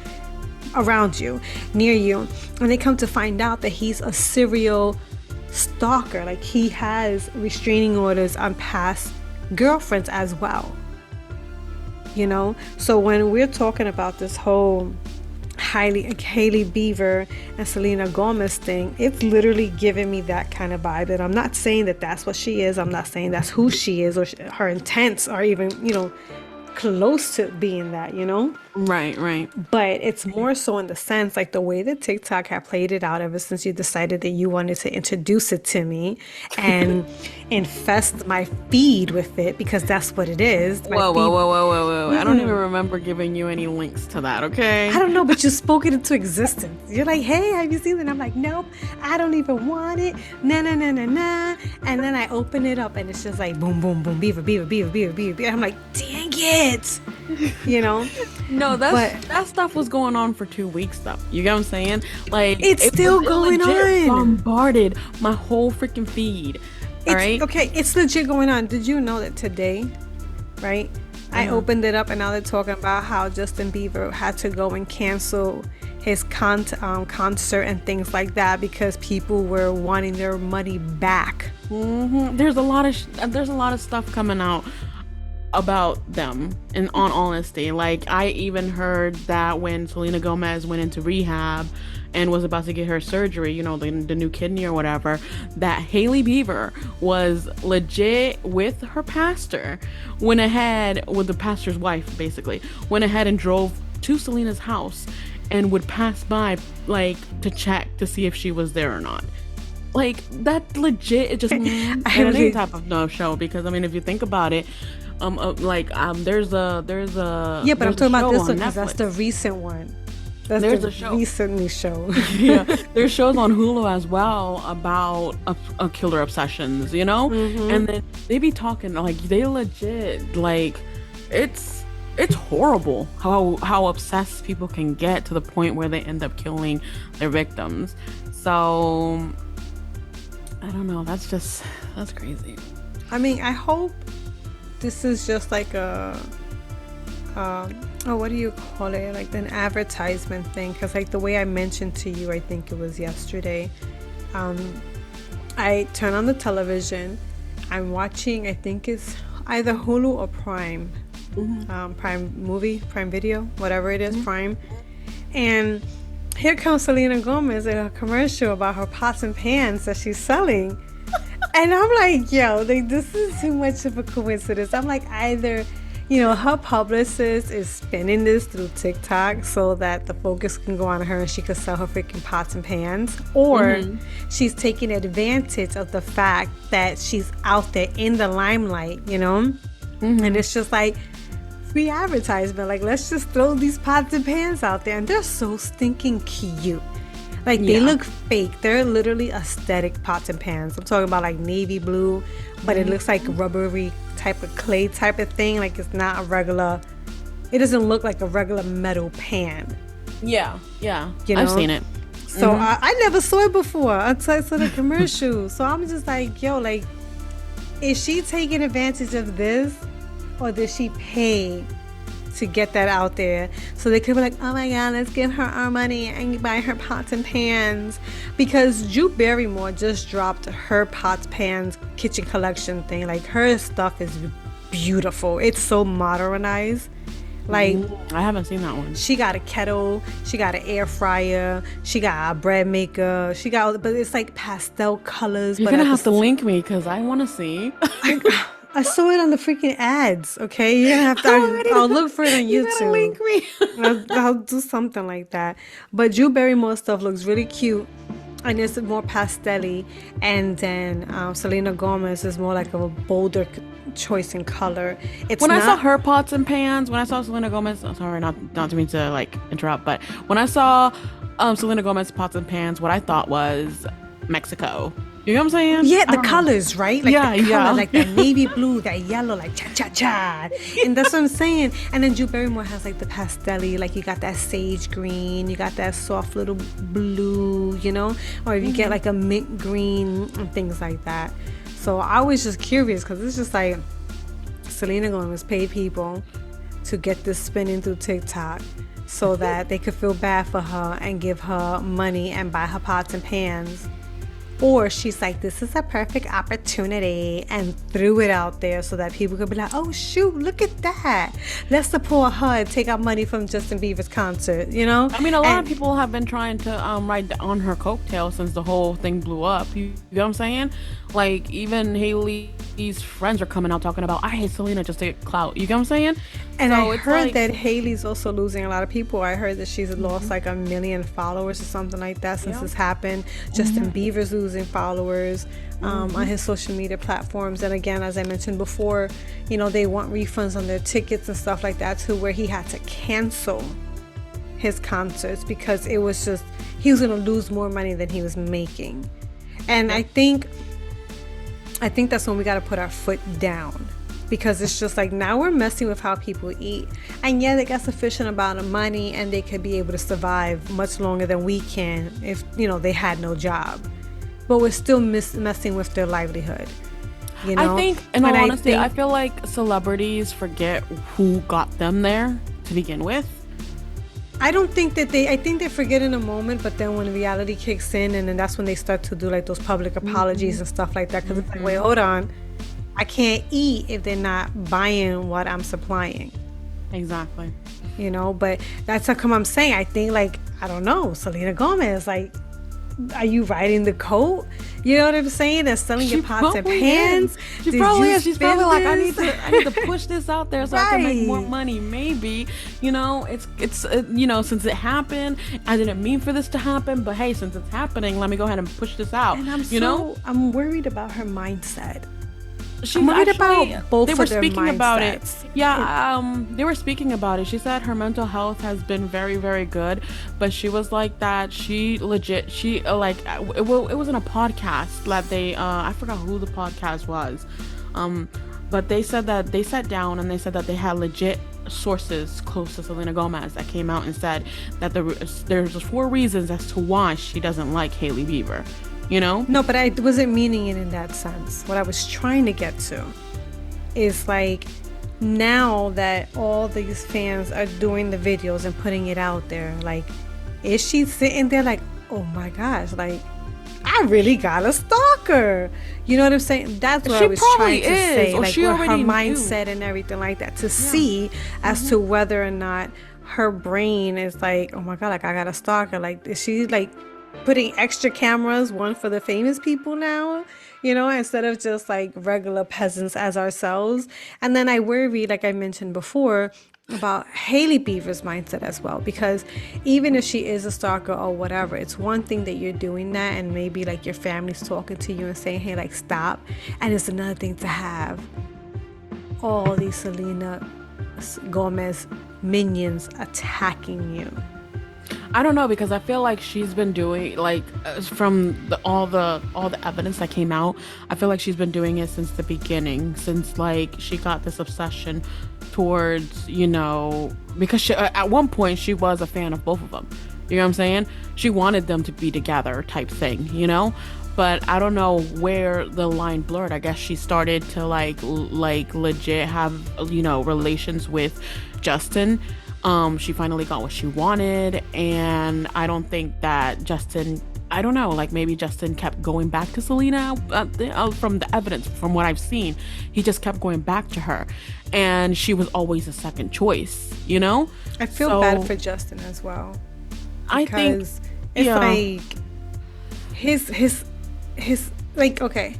around you, near you. And they come to find out that he's a serial stalker. Like he has restraining orders on past girlfriends as well. You know, so when we're talking about this whole Hailey Bieber and Selena Gomez thing, it's literally giving me that kind of vibe. And I'm not saying that that's what she is. I'm not saying that's who she is or her intents are even, you know, close to being that, you know? Right. But it's more so in the sense like the way that TikTok had played it out ever since you decided that you wanted to introduce it to me and infest my feed with it, because that's what it is. Whoa. I don't even remember giving you any links to that, okay? I don't know, but you spoke it into existence. You're like, hey, have you seen it? And I'm like, nope, I don't even want it. Nah. And then I open it up and it's just like boom, Beaver. I'm like, dang it. You know? No, that stuff was going on for 2 weeks though. You get what I'm saying? Like it's still going on. Bombarded my whole freaking feed. All right. Okay, it's legit going on. Did you know that today, right? I opened it up and now they're talking about how Justin Bieber had to go and cancel his concert and things like that because people were wanting their money back. There's a lot of stuff coming out about them, in all honesty. Like I even heard that when Selena Gomez went into rehab and was about to get her surgery, you know, the new kidney or whatever, that Hailey Bieber was legit with her pastor, went ahead with the pastor's wife, basically went ahead and drove to Selena's house and would pass by like to check to see if she was there or not. Like that legit, it just any type of no show, because I mean if you think about it, there's a yeah, but I'm talking about this one because that's the recent one. There's a show recently show. Yeah, there's shows on Hulu as well about a killer obsessions, you know, and then they be talking like they legit like it's horrible how obsessed people can get to the point where they end up killing their victims. So I don't know. That's crazy. I mean, I hope this is just like a what do you call it, like an advertisement thing, because like the way I mentioned to you, I think it was yesterday, I turn on the television, I'm watching, I think it's either Hulu or Prime, Prime Video, whatever it is, Prime, and here comes Selena Gomez in a commercial about her pots and pans that she's selling. And I'm like, yo, like, this is too much of a coincidence. I'm like, either, you know, her publicist is spinning this through TikTok so that the focus can go on her and she can sell her freaking pots and pans, or she's taking advantage of the fact that she's out there in the limelight, you know? And it's just like free advertisement. Like, let's just throw these pots and pans out there. And they're so stinking cute. Like, they look fake. They're literally aesthetic pots and pans. I'm talking about like navy blue, but it looks like rubbery type of clay type of thing. Like, it's not a regular, it doesn't look like a regular metal pan. Yeah, You I've know? seen it. So I never saw it before until I saw the commercial. So I'm just like, yo, like, is she taking advantage of this, or did she pay to get that out there so they could be like, oh my god, let's give her our money and buy her pots and pans? Because Drew Barrymore just dropped her pots, pans, kitchen collection thing. Like, her stuff is beautiful. It's so modernized. Like, I haven't seen that one. she got a kettle, she got an air fryer, she got a bread maker, she got all, but it's like pastel colors. You're But gonna have to link me because I want to see. I saw it on the freaking ads. Okay, you're gonna have to. I'll look for it on You gotta YouTube. link me. I'll do something like that. But Drew Barrymore stuff looks really cute, and it's more pastel-y. And then Selena Gomez is more like a bolder choice in color. It's When I not, saw her pots and pans, when I saw Selena Gomez, I'm sorry, not to mean to like interrupt, but when I saw Selena Gomez pots and pans, what I thought was Mexico. You know what I'm saying? yeah, the colors, right? Like Yeah, the color, yeah. like that navy blue, that yellow, like cha cha cha. And that's what I'm saying. And then Drew Barrymore has like the pastel-y, like you got that sage green, you got that soft little blue, you know? Or if you get like a mint green and things like that. So I was just curious because it's just like Selena Gomez paid people to get this spinning through TikTok so that they could feel bad for her and give her money and buy her pots and pans. Or she's like, this is a perfect opportunity, and threw it out there so that people could be like, oh shoot, look at that. Let's support her and take out money from Justin Bieber's concert, you know? I mean, a lot of people have been trying to ride on her coattail since the whole thing blew up. You know what I'm saying? Like, even Hailey's friends are coming out talking about, I hate Selena just to get clout. You know what I'm saying? And So I it's heard like- that Hailey's also losing a lot of people. I heard that she's lost like 1 million followers or something like that since this happened. Justin Bieber's losing followers on his social media platforms. And again, as I mentioned before, you know, they want refunds on their tickets and stuff like that too, where he had to cancel his concerts because it was just, he was going to lose more money than he was making. And I think that's when we got to put our foot down, because it's just like, now we're messing with how people eat. And yeah, they got sufficient amount of money and they could be able to survive much longer than we can if, you know, they had no job. But we're still messing with their livelihood. You know? I think, in all And honesty, I feel like celebrities forget who got them there to begin with. I think they forget in a moment, but then when reality kicks in, and then that's when they start to do like those public apologies and stuff like that. Because it's like, wait, hold on. I can't eat if they're not buying what I'm supplying. Exactly. You know, but that's how come I'm saying, I think, like, I don't know, Selena Gomez, like, are you riding the coat? You know what I'm saying? And selling your pots and pans. She probably is. She's probably like, I this? need to push this out there so I can make more Right. money. Maybe, you know, it's you know, since it happened, I didn't mean for this to happen, but hey, since it's happening, let me go ahead and push this out. And I'm worried about her mindset. She's worried about both they of were their speaking about it. mindsets. Yeah, they were speaking about it. She said her mental health has been very, very good, but she was like that. She legit, it was in a podcast that they, I forgot who the podcast was, but they said that they sat down and they said that they had legit sources close to Selena Gomez that came out and said that there's 4 reasons as to why she doesn't like Hailey Bieber. You know? No, but I wasn't meaning it in that sense. What I was trying to get to is like, now that all these fans are doing the videos and putting it out there, like, is she sitting there like, oh my gosh, like, I really got a stalker? You know what I'm saying? That's what She I was probably trying to is, say. or Like, she with her already knew. mindset and everything like that, to see as to whether or not her brain is like, oh my God, like, I got a stalker. Like, is she like putting extra cameras, one for the famous people now, you know, instead of just like regular peasants as ourselves? And then I worry, like I mentioned before, about Hailey Bieber's mindset as well, because even if she is a stalker or whatever, it's one thing that you're doing that and maybe like your family's talking to you and saying, hey, like, stop. And it's another thing to have all these Selena Gomez minions attacking you. I don't know, because I feel like she's been doing like from all the evidence that came out. I feel like she's been doing it since the beginning, since like she got this obsession towards, because at one point she was a fan of both of them. You know what I'm saying? She wanted them to be together, type thing. But I don't know where the line blurred. I guess she started to like legit have relations with Justin. She finally got what she wanted, and I don't think that Justin, I don't know, like maybe Justin kept going back to Selena from the evidence, from what I've seen. He just kept going back to her, and she was always a second choice. I feel bad for Justin as well. I think it's like his like, okay,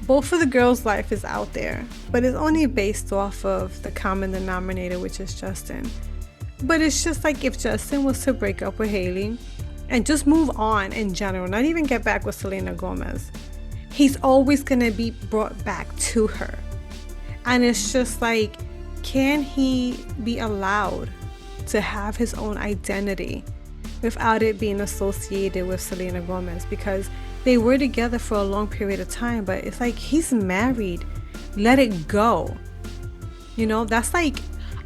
both of the girls' life is out there, but it's only based off of the common denominator, which is Justin. But it's just like, if Justin was to break up with Haley and just move on in general, not even get back with Selena Gomez, he's always going to be brought back to her. And it's just like, can he be allowed to have his own identity without it being associated with Selena Gomez? Because they were together for a long period of time, but it's like, he's married. Let it go. That's like,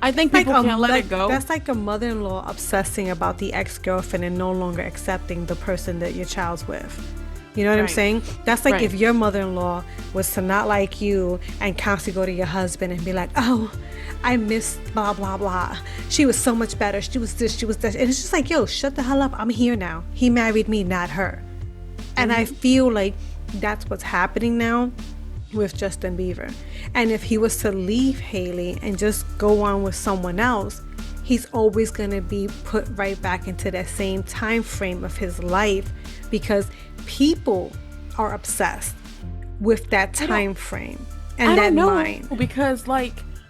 I think people can't let it go. That's like a mother-in-law obsessing about the ex-girlfriend and no longer accepting the person that your child's with. You know what I'm saying? That's like if your mother-in-law was to not like you and constantly go to your husband and be like, oh, I miss blah, blah, blah. She was so much better. She was this, she was that. And it's just like, yo, shut the hell up. I'm here now. He married me, not her. And I feel like that's what's happening now with Justin Bieber. And if he was to leave Haley and just go on with someone else, he's always going to be put right back into that same time frame of his life, because people are obsessed with that time frame and that mind.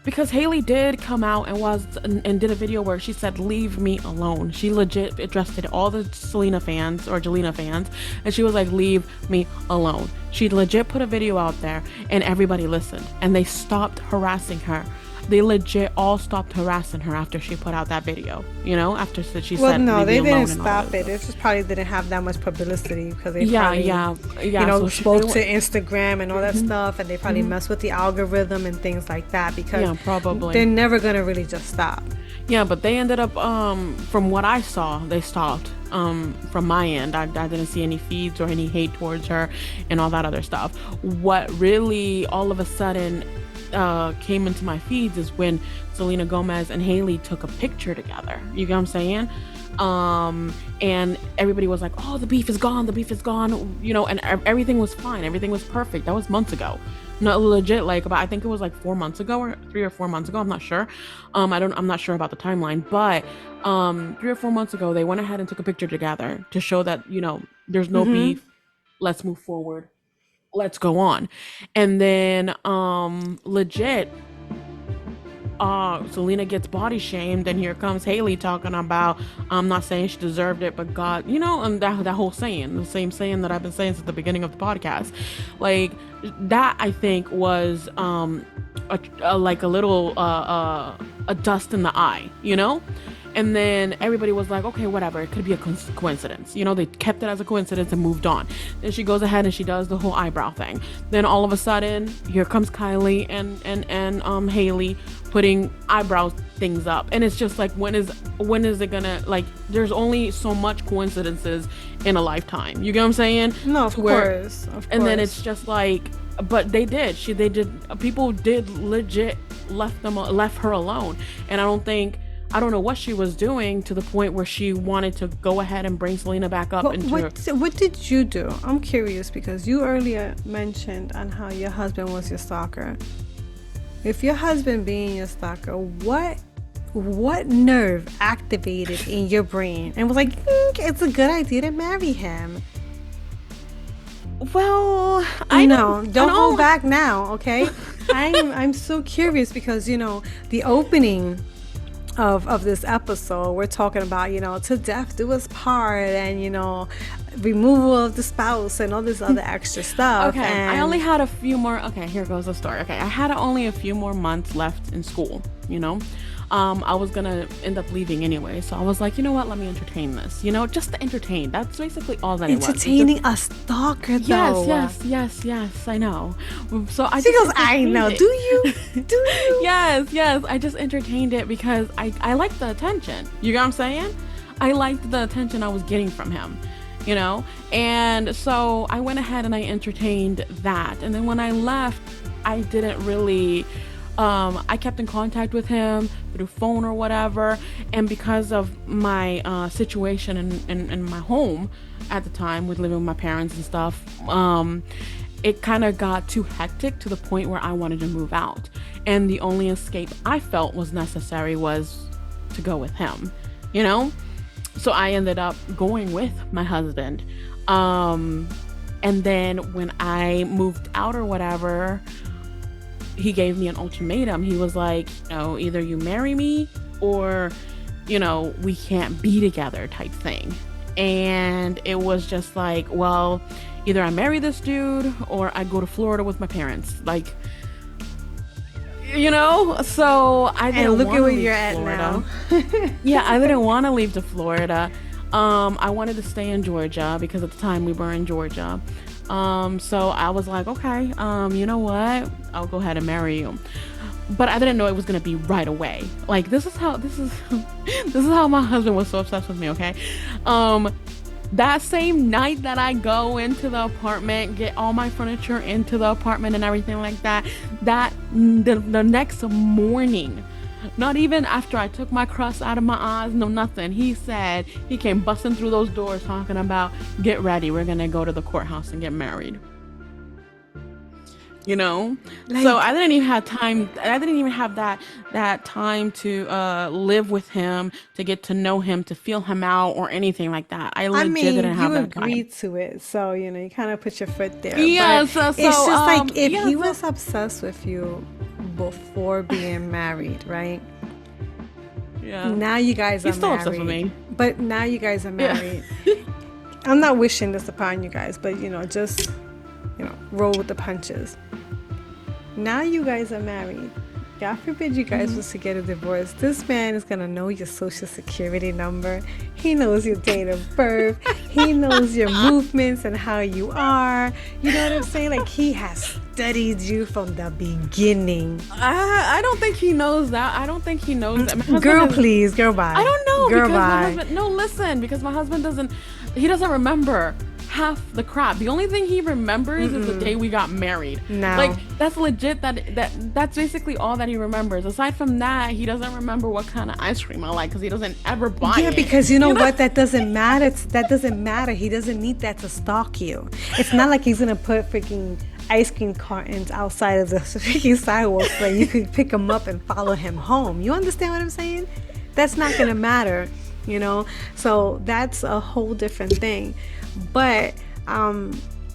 Because Haley did come out and did a video where she said, leave me alone. She legit addressed it to all the Selena fans or Jelena fans, and she was like, leave me alone. She legit put a video out there, and everybody listened, and they stopped harassing her. They legit all stopped harassing her after she put out that video, after she said, well, no, they didn't stop it. It just probably didn't have that much publicity, because they so spoke to Instagram and all that stuff, and they probably messed with the algorithm and things like that, because probably they're never gonna really just stop. Yeah, but they ended up, from what I saw, they stopped. From my end, I didn't see any feeds or any hate towards her and all that other stuff. What really all of a sudden came into my feeds is when Selena Gomez and Haley took a picture together. You get what I'm saying? And everybody was like, oh, the beef is gone, and everything was fine, everything was perfect. That was months ago. No, legit, I think it was 4 months ago, or 3 or 4 months ago, I'm not sure. I'm not sure about the timeline, but 3 or 4 months ago, they went ahead and took a picture together to show that, there's no beef, let's move forward, let's go on. And then legit, Selena gets body shamed, and here comes Haley talking about, I'm not saying she deserved it, but God, and that whole saying, the same saying that I've been saying since the beginning of the podcast. Like, that I think was a little dust in the eye, And then everybody was like, okay, whatever, it could be a coincidence. They kept it as a coincidence and moved on. Then she goes ahead and she does the whole eyebrow thing. Then all of a sudden, here comes Kylie and Haley putting eyebrow things up. And it's just like, when is it gonna, there's only so much coincidences in a lifetime. You get what I'm saying? No, of course. And then it's just like, but people did legit left her alone. And I don't know what she was doing to the point where she wanted to go ahead and bring Selena back up. What did you do? I'm curious, because you earlier mentioned on how your husband was your stalker. If your husband being your stalker, what nerve activated in your brain and was like, it's a good idea to marry him? Well, don't hold back now, okay? I'm so curious, because the opening of this episode, we're talking about, to death do us part, and removal of the spouse and all this other extra stuff. Okay, I only had a few more. Okay, here goes the story. Okay, I had only a few more months left in school. I was gonna end up leaving anyway. So I was like, you know what? Let me entertain this. Just to entertain. That's basically all that it was. Entertaining a stalker, though. Yes. I know. So she goes, I know. Do you? Yes. I just entertained it because I liked the attention. You know what I'm saying? I liked the attention I was getting from him. And so I went ahead and I entertained that. And then when I left, I didn't really, I kept in contact with him through phone or whatever. And because of my situation in my home at the time with living with my parents and stuff, it kind of got too hectic to the point where I wanted to move out. And the only escape I felt was necessary was to go with him, So I ended up going with my husband. And then when I moved out or whatever, he gave me an ultimatum. He was like, either you marry me or, we can't be together type thing. And it was just like, well, either I marry this dude or I go to Florida with my parents. Like, so I didn't look want at where to leave you're at Florida. now. Yeah, I didn't want to leave to Florida. I wanted to stay in Georgia because at the time we were in Georgia. So I was like, okay, you know what? I'll go ahead and marry you. But I didn't know it was gonna be right away. Like this is how my husband was so obsessed with me. Okay, that same night that I go into the apartment, get all my furniture into the apartment and everything like that, the next morning, not even after I took my crust out of my eyes, no nothing, he said, he came busting through those doors talking about, get ready, we're gonna go to the courthouse and get married. So I didn't even have time. I didn't even have that time to live with him, to get to know him, to feel him out or anything like that. I legit didn't have that time. You agreed to it, so you kind of put your foot there. Yeah, but it's just like if he was obsessed with you before being married, right? Yeah. Now you guys are He's still married. obsessed with me. But now you guys are married. Yeah. I'm not wishing this upon you guys, but just roll with the punches. Now you guys are married. God forbid you guys was to get a divorce. This man is going to know your social security number. He knows your date of birth. He knows your movements and how you are. You know what I'm saying? Like he has studied you from the beginning. I don't think he knows that. I don't think he knows that. Girl, please. Girl, bye. I don't know. Girl, because bye. My husband, no, listen. Because my husband doesn't remember half the crap. The only thing he remembers is the day we got married. No. Like that's legit. That's basically all that he remembers. Aside from that, he doesn't remember what kind of ice cream I like because he doesn't ever buy it. Yeah, because you know what? That doesn't matter. That doesn't matter. He doesn't need that to stalk you. It's not like he's gonna put freaking ice cream cartons outside of the freaking sidewalk so you could pick him up and follow him home. You understand what I'm saying? That's not gonna matter. So that's a whole different thing. But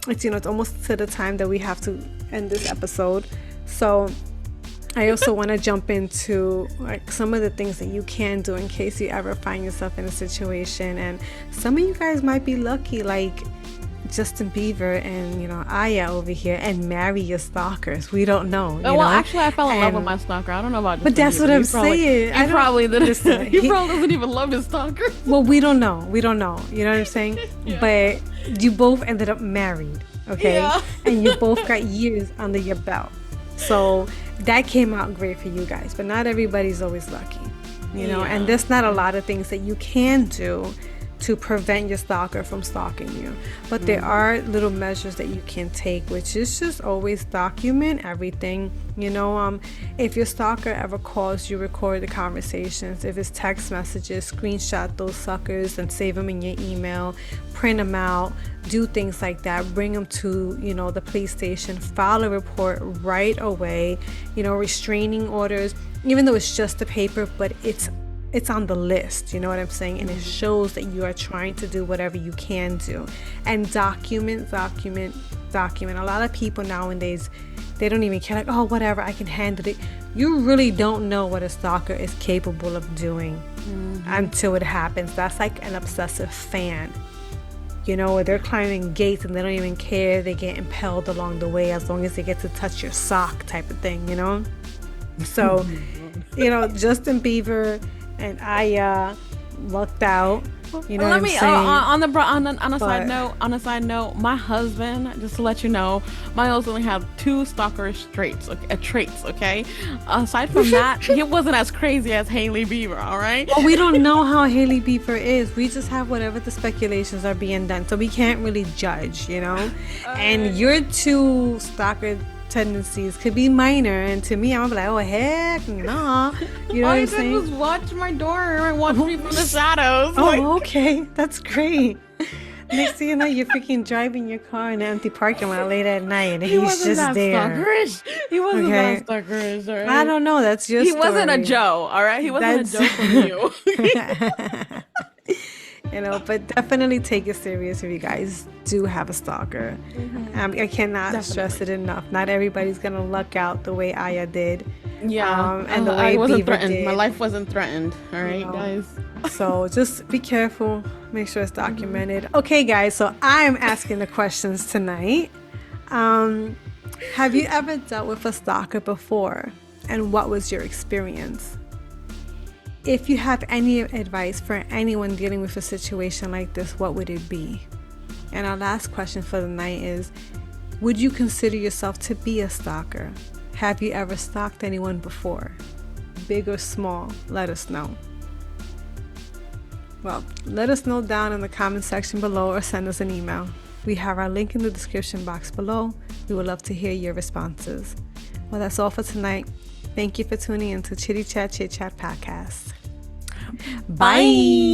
it's almost to the time that we have to end this episode. So I also want to jump into like some of the things that you can do in case you ever find yourself in a situation. And some of you guys might be lucky, like Justin Bieber and Aya over here, and marry your stalkers. We don't know. Actually, I fell in love with my stalker. I don't know about Justin but that's Bieber. what I'm saying. He probably didn't. He probably doesn't even love his stalker. Well, we don't know. You know what I'm saying? Yeah. But you both ended up married, okay? Yeah. And you both got years under your belt. So that came out great for you guys. But not everybody's always lucky, Yeah. And there's not a lot of things that you can do to prevent your stalker from stalking you. But there are little measures that you can take, which is just always document everything. If your stalker ever calls you, record the conversations. If it's text messages, screenshot those suckers and save them in your email, print them out, do things like that, bring them to the police station, file a report right away. Restraining orders, even though it's just a paper, but it's on the list, you know what I'm saying? And it shows that you are trying to do whatever you can do. And document. A lot of people nowadays, they don't even care, like, oh, whatever, I can handle it. You really don't know what a stalker is capable of doing until it happens. That's like an obsessive fan. Where they're climbing gates and they don't even care. They get impaled along the way as long as they get to touch your sock type of thing, So Justin Bieber and Aya lucked out. You know Let what me I'm saying? on a side note, my husband, just to let you know, my husband had 2 stalkerish traits, okay? Aside from that, he wasn't as crazy as Hailey Bieber, all right? Well, we don't know how Hailey Bieber is. We just have whatever the speculations are being done, so we can't really judge, And your 2 stalker tendencies could be minor, and to me, I'm like, oh heck no. You know All what you I'm did saying? was watch my door and watch me from the shadows. Oh, okay, that's great. Next thing you know, you're freaking driving your car in an empty parking lot late at night, and He he's wasn't just that there. stalkerish. He wasn't Okay. that stalkerish, all right? I don't know. That's your He story. wasn't a Joe, all right? He wasn't a Joe from you. But definitely take it serious if you guys do have a stalker. I cannot stress it enough. Not everybody's gonna luck out the way Aya did. Yeah, and the way I wasn't Bieber threatened. did. My life wasn't threatened. All right, guys. So just be careful. Make sure it's documented. Okay, guys. So I'm asking the questions tonight. Have you ever dealt with a stalker before, and what was your experience? If you have any advice for anyone dealing with a situation like this, what would it be? And our last question for the night is, would you consider yourself to be a stalker? Have you ever stalked anyone before? Big or small, let us know. Well, let us know down in the comment section below or send us an email. We have our link in the description box below. We would love to hear your responses. Well, that's all for tonight. Thank you for tuning in to Chitty Chat Chit Chat Podcast. Bye.